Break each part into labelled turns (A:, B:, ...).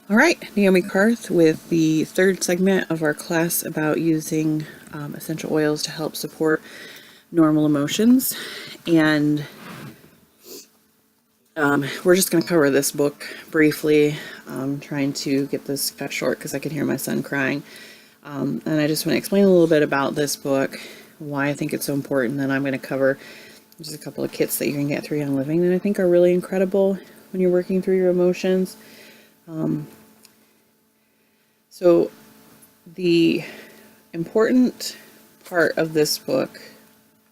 A: All right, Naomi Karth with the third segment of our class about using essential oils to help support normal emotions. And we're just going to cover this book briefly. I'm trying to get this cut short because I can hear my son crying. And I just want to explain a little bit about this book, why I think it's so important. Then I'm going to cover just a couple of kits that you can get through Young Living that I think are really incredible when you're working through your emotions. So the important part of this book,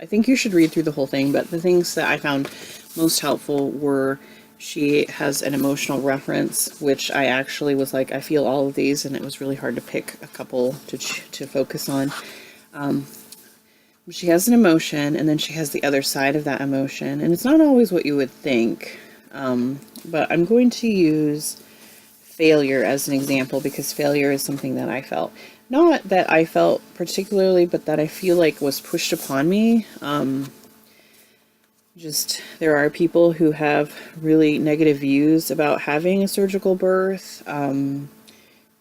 A: I think you should read through the whole thing, but the things that I found most helpful were she has an emotional reference, which I actually was like, I feel all of these, and it was really hard to pick a couple to focus on. She has an emotion, and then she has the other side of that emotion, and it's not always what you would think, but I'm going to use failure as an example because failure is something that I felt. Not that I felt particularly, but that I feel like was pushed upon me. Just there are people who have really negative views about having a surgical birth, and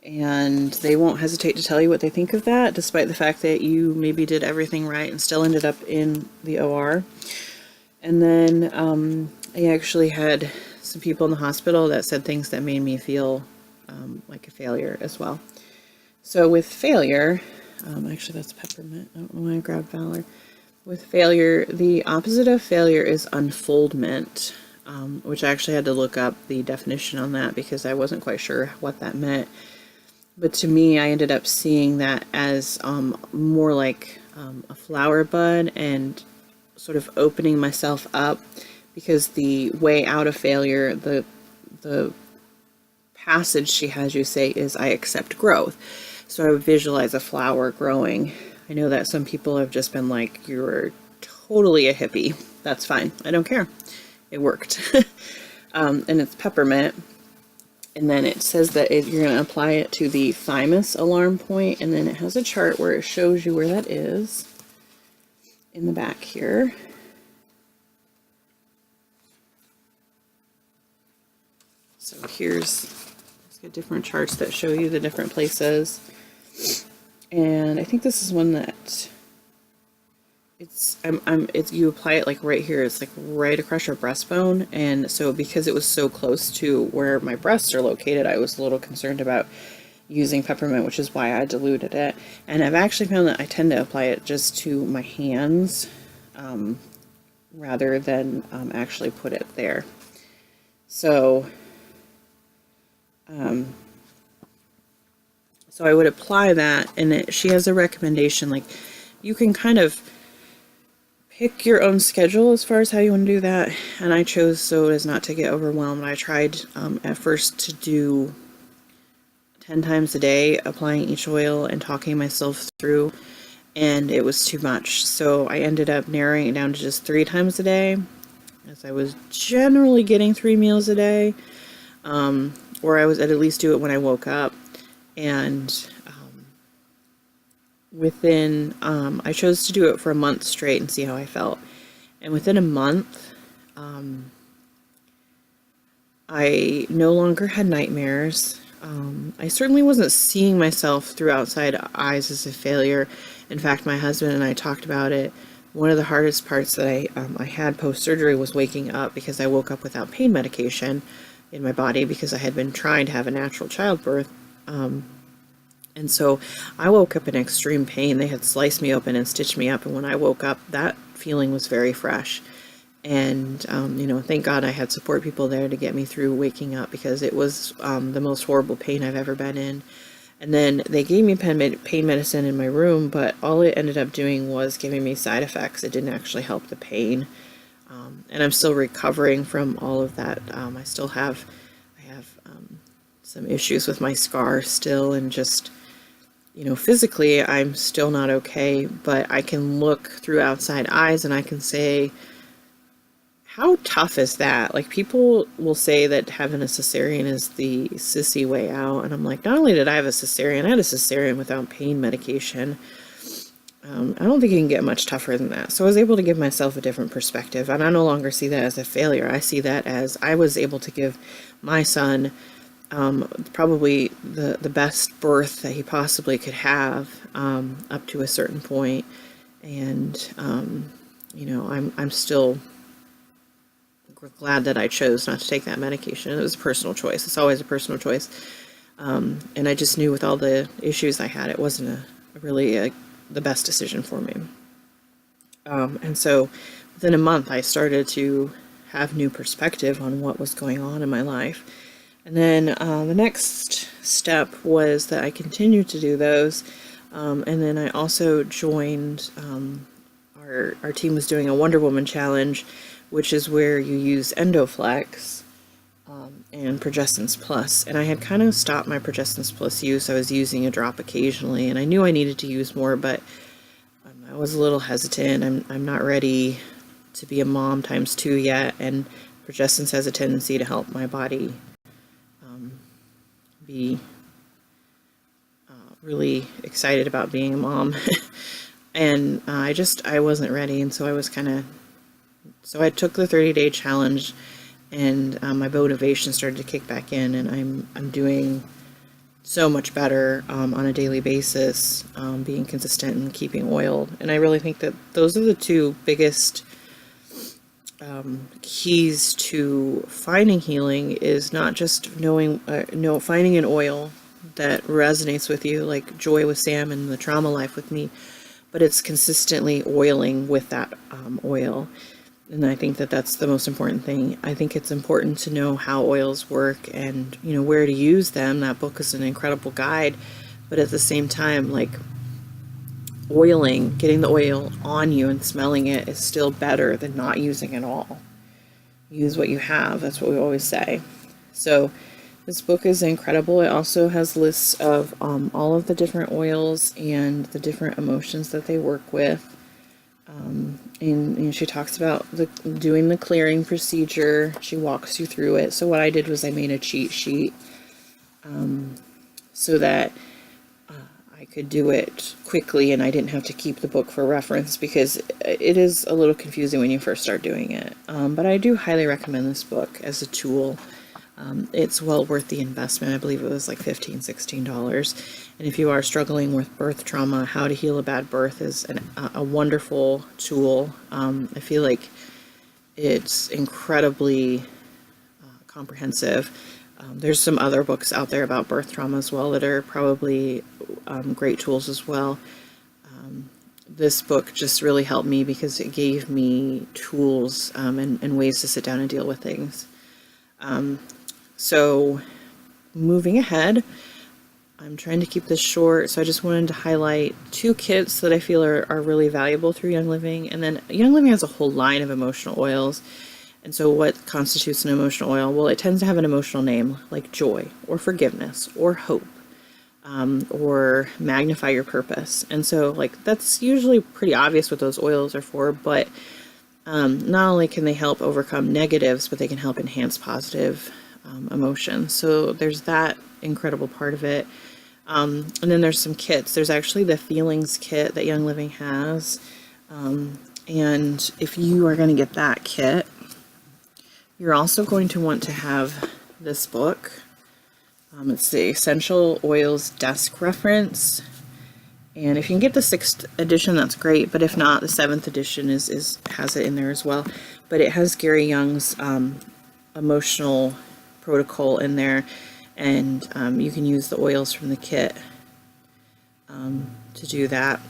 A: they won't hesitate to tell you what they think of that, despite the fact that you maybe did everything right and still ended up in the OR. And then I actually had some people in the hospital that said things that made me feel like a failure as well. So with failure, actually that's peppermint. I don't know why I grabbed Valor. With failure, the opposite of failure is unfoldment, which I actually had to look up the definition on that because I wasn't quite sure what that meant. But to me, I ended up seeing that as more like a flower bud and sort of opening myself up, because the way out of failure, the passage she has you say is, I accept growth. So I would visualize a flower growing. I know that some people have just been like, you're totally a hippie. That's fine. I don't care. It worked. And it's peppermint. And then it says that you're going to apply it to the thymus alarm point, and then it has a chart where it shows you where that is in the back here. So here's got different charts that show you the different places. And I think this is one that it's you apply it like right here. It's like right across your breastbone. And so because it was so close to where my breasts are located, I was a little concerned about using peppermint, which is why I diluted it. And I've actually found that I tend to apply it just to my hands rather than actually put it there. So so I would apply that, and she has a recommendation, like you can kind of pick your own schedule as far as how you want to do that, and I chose so as not to get overwhelmed. I tried at first to do 10 times a day, applying each oil and talking myself through, and it was too much. So I ended up narrowing it down to just 3 times a day, as I was generally getting 3 meals a day, or I'd at least do it when I woke up. And I chose to do it for a month straight and see how I felt. And within a month, I no longer had nightmares. I certainly wasn't seeing myself through outside eyes as a failure. In fact, my husband and I talked about it. One of the hardest parts that I had post-surgery was waking up, because I woke up without pain medication in my body because I had been trying to have a natural childbirth. And so I woke up in extreme pain. They had sliced me open and stitched me up. And when I woke up, that feeling was very fresh. And, thank God I had support people there to get me through waking up, because it was the most horrible pain I've ever been in. And then they gave me pain medicine in my room, but all it ended up doing was giving me side effects. It didn't actually help the pain. And I'm still recovering from all of that. I have some issues with my scar still, and just, physically I'm still not okay, but I can look through outside eyes and I can say, how tough is that? Like, people will say that having a cesarean is the sissy way out, and I'm like, not only did I have a cesarean, I had a cesarean without pain medication. I don't think you can get much tougher than that. So I was able to give myself a different perspective, and I no longer see that as a failure. I see that as I was able to give my son probably the best birth that he possibly could have, up to a certain point. And, you know, I'm still glad that I chose not to take that medication. It was a personal choice. It's always a personal choice. And I just knew with all the issues I had, it wasn't the best decision for me. And so within a month, I started to have new perspective on what was going on in my life. And then the next step was that I continued to do those. And then I also joined, our team was doing a Wonder Woman challenge, which is where you use Endoflex and Progestins Plus. And I had kind of stopped my Progestins Plus use. I was using a drop occasionally, and I knew I needed to use more, but I was a little hesitant. I'm not ready to be a mom times 2 yet, and Progestins has a tendency to help my body be really excited about being a mom. And I wasn't ready, and so I took the 30-day challenge, and my motivation started to kick back in, and I'm doing so much better on a daily basis, being consistent and keeping oiled. And I really think that those are the two biggest keys to finding healing, is not just finding an oil that resonates with you, like Joy with Sam and the Trauma Life with me, but it's consistently oiling with that oil. And I think that that's the most important thing. I think it's important to know how oils work and, you know, where to use them. That book is an incredible guide, but at the same time, like, oiling, getting the oil on you and smelling it is still better than not using it all. Use what you have. That's what we always say. So this book is incredible. It also has lists of all of the different oils and the different emotions that they work with. And she talks about doing the clearing procedure. She walks you through it. So what I did was I made a cheat sheet so that I could do it quickly and I didn't have to keep the book for reference, because it is a little confusing when you first start doing it. But I do highly recommend this book as a tool. It's well worth the investment. I believe it was like $15, $16. And if you are struggling with birth trauma, How to Heal a Bad Birth is a wonderful tool. I feel like it's incredibly comprehensive. There's some other books out there about birth trauma as well that are probably great tools as well. This book just really helped me because it gave me tools and ways to sit down and deal with things. So moving ahead, I'm trying to keep this short, so I just wanted to highlight 2 kits that I feel are really valuable through Young Living. And then Young Living has a whole line of emotional oils. And so what constitutes an emotional oil? Well, it tends to have an emotional name, like joy or forgiveness or hope, or magnify your purpose. And so, like, that's usually pretty obvious what those oils are for, but not only can they help overcome negatives, but they can help enhance positive emotions. So there's that incredible part of it. And then there's some kits. There's actually the Feelings kit that Young Living has. And if you are going to get that kit, you're also going to want to have this book. It's the Essential Oils Desk Reference. And if you can get the 6th edition, that's great. But if not, the 7th edition has it in there as well. But it has Gary Young's emotional protocol in there. And you can use the oils from the kit to do that.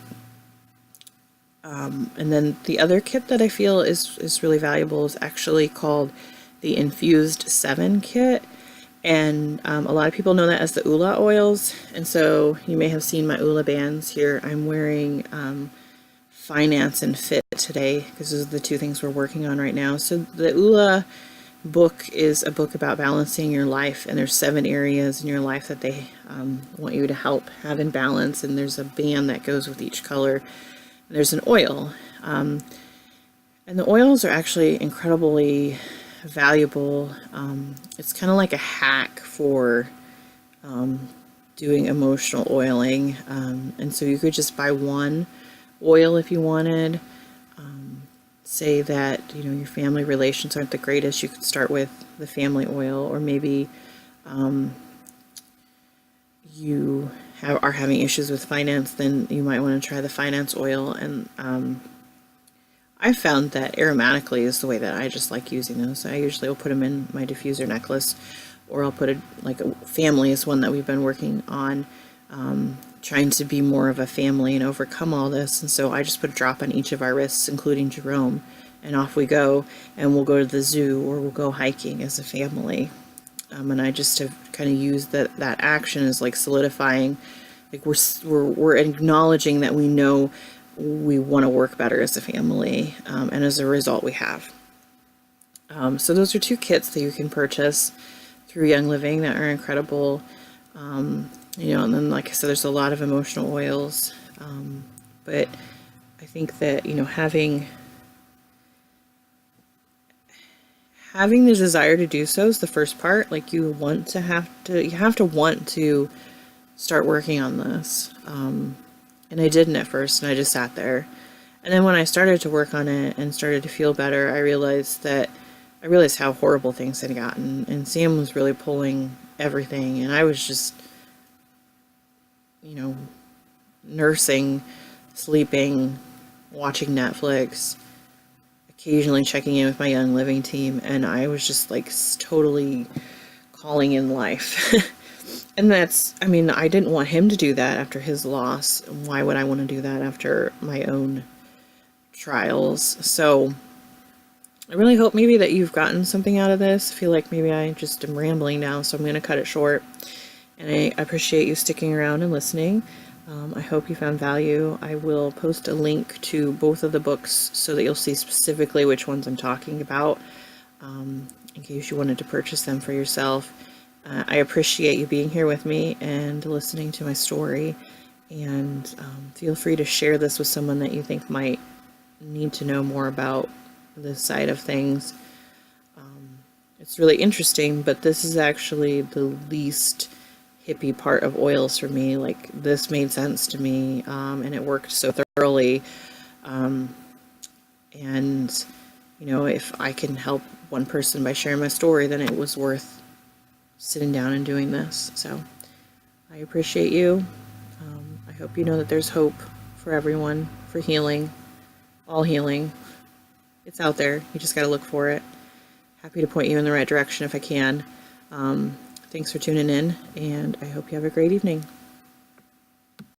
A: And then the other kit that I feel is really valuable is actually called the Infused 7 kit. And a lot of people know that as the Ula oils. And so you may have seen my Ula bands here. I'm wearing Finance and Fit today because those are the 2 things we're working on right now. So the Ula book is a book about balancing your life, and there's 7 areas in your life that they want you to help have in balance, and there's a band that goes with each color, and there's an oil, and the oils are actually incredibly valuable. It's kind of like a hack for doing emotional oiling, and so you could just buy one oil if you wanted. Say that, you know, your family relations aren't the greatest, you could start with the family oil, or maybe you are having issues with finance, then you might want to try the finance oil. And I found that aromatically is the way that I just like using those. I usually will put them in my diffuser necklace, or I'll put a family is one that we've been working on, trying to be more of a family and overcome all this. And so I just put a drop on each of our wrists, including Jerome, and off we go. And we'll go to the zoo or we'll go hiking as a family. And I just have kind of used that action as like solidifying, like we're acknowledging that we know we want to work better as a family, and as a result we have. So those are 2 kits that you can purchase through Young Living that are incredible. And then, like I said, there's a lot of emotional oils, but I think that having the desire to do so is the first part. Like you have to want to start working on this. And I didn't at first, and I just sat there. And then when I started to work on it and started to feel better, I realized how horrible things had gotten. And Sam was really pulling everything, and I was just, nursing, sleeping, watching Netflix, occasionally checking in with my Young Living team, and I was just like totally calling in life. And I didn't want him to do that after his loss. Why would I want to do that after my own trials? So I really hope maybe that you've gotten something out of this. I feel like maybe I just am rambling now, so I'm going to cut it short. And I appreciate you sticking around and listening. I hope you found value. I will post a link to both of the books so that you'll see specifically which ones I'm talking about, in case you wanted to purchase them for yourself. I appreciate you being here with me and listening to my story, and feel free to share this with someone that you think might need to know more about this side of things. It's really interesting, but this is actually the least hippie part of oils for me. Like, this made sense to me, and it worked so thoroughly. And if I can help one person by sharing my story, then it was worth sitting down and doing this. So I appreciate you. I hope you know that there's hope for everyone, for healing, all healing. It's out there. You just got to look for it. Happy to point you in the right direction if I can. Thanks for tuning in, and I hope you have a great evening.